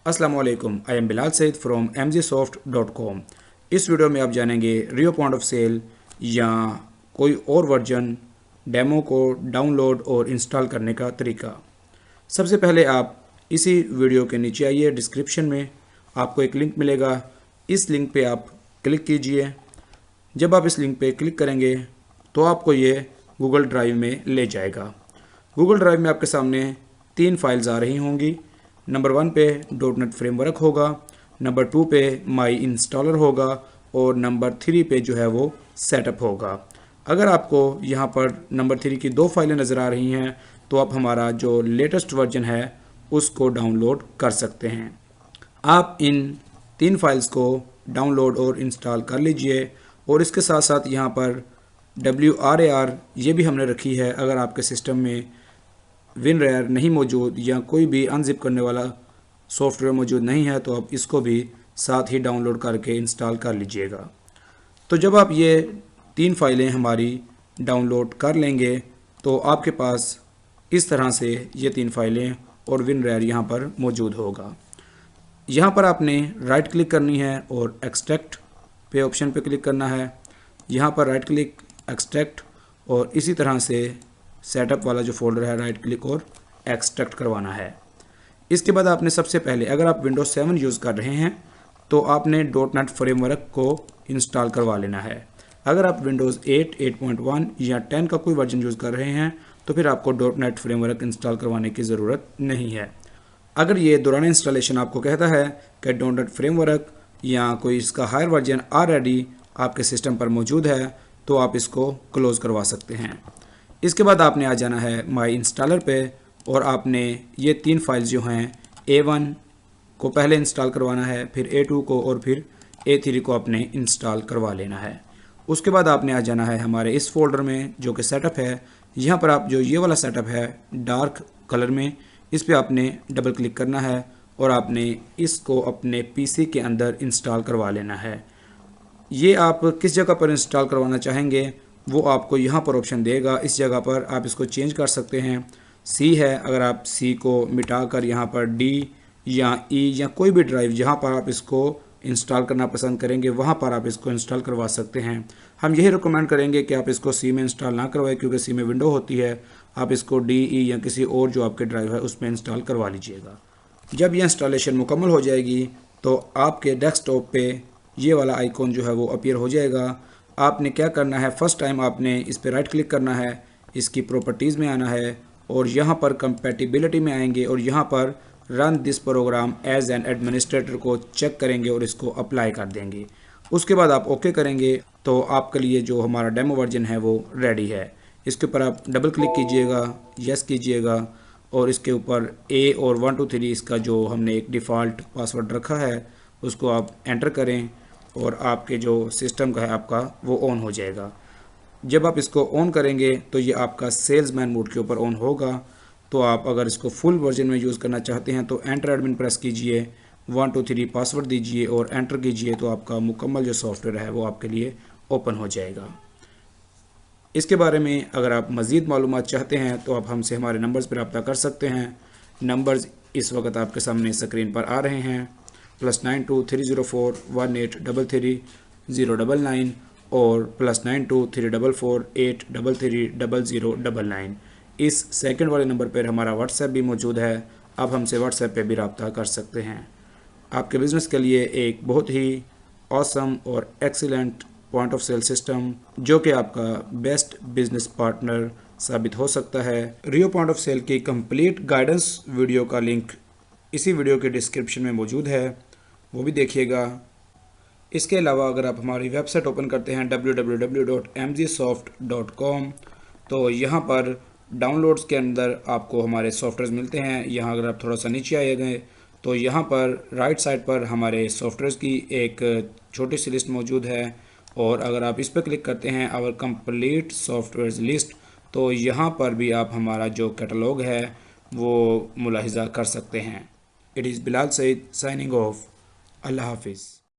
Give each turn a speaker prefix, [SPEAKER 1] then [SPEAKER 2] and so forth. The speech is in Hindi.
[SPEAKER 1] अस्सलाम वालेकुम, I am Bilal Saeed from mgsoft.com। इस वीडियो में आप जानेंगे रियो पॉइंट ऑफ सेल या कोई और वर्जन डेमो को डाउनलोड और इंस्टॉल करने का तरीका। सबसे पहले आप इसी वीडियो के नीचे आइए, डिस्क्रिप्शन में आपको एक लिंक मिलेगा, इस लिंक पे आप क्लिक कीजिए। जब आप इस लिंक पे क्लिक करेंगे तो आपको ये गूगल ड्राइव में ले जाएगा। गूगल ड्राइव में आपके सामने 3 फाइल्स आ रही होंगी। नंबर 1 पे .NET फ्रेमवर्क होगा, नंबर 2 पे माई इंस्टॉलर होगा और नंबर 3 पे जो है वो सेटअप होगा। अगर आपको यहाँ पर नंबर 3 की 2 फाइलें नज़र आ रही हैं तो आप हमारा जो लेटेस्ट वर्जन है उसको डाउनलोड कर सकते हैं। आप इन 3 फाइल्स को डाउनलोड और इंस्टॉल कर लीजिए और इसके साथ साथ यहाँ पर WRAR ये भी हमने रखी है। अगर आपके सिस्टम में WinRAR नहीं मौजूद या कोई भी अनजिप करने वाला सॉफ्टवेयर मौजूद नहीं है तो आप इसको भी साथ ही डाउनलोड करके इंस्टॉल कर लीजिएगा। तो जब आप ये 3 फाइलें हमारी डाउनलोड कर लेंगे तो आपके पास इस तरह से ये 3 फाइलें और WinRAR यहाँ पर मौजूद होगा। यहाँ पर आपने राइट क्लिक करनी है और एक्सट्रैक्ट पे ऑप्शन पे क्लिक करना है। यहाँ पर राइट क्लिक, एक्सट्रैक्ट और इसी तरह से सेटअप वाला जो फोल्डर है राइट क्लिक और एक्सट्रैक्ट करवाना है। इसके बाद आपने सबसे पहले, अगर आप विंडोज 7 यूज़ कर रहे हैं तो आपने .NET फ्रेमवर्क को इंस्टॉल करवा लेना है। अगर आप विंडोज़ 8, 8.1 या 10 का कोई वर्जन यूज़ कर रहे हैं तो फिर आपको .NET फ्रेमवर्क इंस्टॉल करवाने की ज़रूरत नहीं है। अगर ये दौरान इंस्टॉलेशन आपको कहता है कि .NET फ्रेमवर्क या कोई इसका हायर वर्जन ऑलरेडी आपके सिस्टम पर मौजूद है तो आप इसको क्लोज़ करवा सकते हैं। इसके बाद आपने आ जाना है माई इंस्टॉलर पे और आपने ये 3 फाइल्स जो हैं A1 को पहले इंस्टॉल करवाना है, फिर A2 को और फिर A3 को आपने इंस्टॉल करवा लेना है। उसके बाद आपने आ जाना है हमारे इस फोल्डर में जो कि सेटअप है। यहाँ पर आप जो ये वाला सेटअप है डार्क कलर में, इस पर आपने डबल क्लिक करना है और आपने इसको अपने PC के अंदर इंस्टॉल करवा लेना है। ये आप किस जगह पर इंस्टॉल करवाना चाहेंगे वो आपको यहाँ पर ऑप्शन देगा। इस जगह पर आप इसको चेंज कर सकते हैं। C है, अगर आप C को मिटाकर यहाँ पर D या E या कोई भी ड्राइव जहाँ पर आप इसको इंस्टॉल करना पसंद करेंगे वहाँ पर आप इसको इंस्टॉल करवा सकते हैं। हम यही रिकमेंड करेंगे कि आप इसको C में इंस्टॉल ना करवाएं क्योंकि C में विंडो होती है। आप इसको D, E या किसी और जो आपके ड्राइव है उसमें इंस्टॉल करवा लीजिएगा। जब यह इंस्टॉलेशन मुकम्मल हो जाएगी तो आपके डेस्कटॉप पे ये वाला आइकॉन जो है वो अपीयर हो जाएगा। आपने क्या करना है, फर्स्ट टाइम आपने इस पर राइट क्लिक करना है, इसकी प्रॉपर्टीज़ में आना है और यहाँ पर कंपैटिबिलिटी में आएंगे और यहाँ पर run this program as an administrator को चेक करेंगे और इसको अप्लाई कर देंगे। उसके बाद आप ओके करेंगे तो आपके लिए जो हमारा डेमो वर्जन है वो रेडी है। इसके ऊपर आप डबल क्लिक कीजिएगा, यस कीजिएगा और इसके ऊपर A और 1 2 3 इसका जो हमने एक डिफ़ॉल्ट पासवर्ड रखा है उसको आप एंटर करें और आपके जो सिस्टम का है आपका वो ऑन हो जाएगा। जब आप इसको ऑन करेंगे तो ये आपका सेल्समैन मोड के ऊपर ऑन होगा। तो आप अगर इसको फुल वर्जन में यूज़ करना चाहते हैं तो एंटर एडमिन प्रेस कीजिए, 1 2 3 पासवर्ड दीजिए और एंटर कीजिए तो आपका मुकम्मल जो सॉफ्टवेयर है वो आपके लिए ओपन हो जाएगा। इसके बारे में अगर आप मज़ीद मालूमात चाहते हैं तो आप हमसे हमारे नंबर्स पर रब्ता कर सकते हैं। नंबर्स इस वक्त आपके सामने स्क्रीन पर आ रहे हैं, +92 304 1833 099 और +92 344 833 0099। इस सेकंड वाले नंबर पर हमारा व्हाट्सएप भी मौजूद है, आप हमसे व्हाट्सएप पे भी रब्ता कर सकते हैं। आपके बिज़नेस के लिए एक बहुत ही ऑसम और excellent point of sale system जो कि आपका बेस्ट बिजनेस पार्टनर साबित हो सकता है। रियो पॉइंट ऑफ सेल की कंप्लीट गाइडेंस वीडियो का लिंक इसी वीडियो के डिस्क्रिप्शन में मौजूद है, वो भी देखिएगा। इसके अलावा अगर आप हमारी वेबसाइट ओपन करते हैं www.mgsoft.com तो यहाँ पर डाउनलोड्स के अंदर आपको हमारे सॉफ्टवेयर मिलते हैं। यहाँ अगर आप थोड़ा सा नीचे आए गए तो यहाँ पर राइट साइड पर हमारे सॉफ्टवेयर की एक छोटी सी लिस्ट मौजूद है और अगर आप इस पर क्लिक करते हैं आवर कंप्लीट सॉफ्टवेयर लिस्ट तो यहाँ पर भी आप हमारा जो कैटलॉग है वो मुलाहिज़ा कर सकते हैं। It is Bilal Saeed signing off. अल्लाह हाफिज़।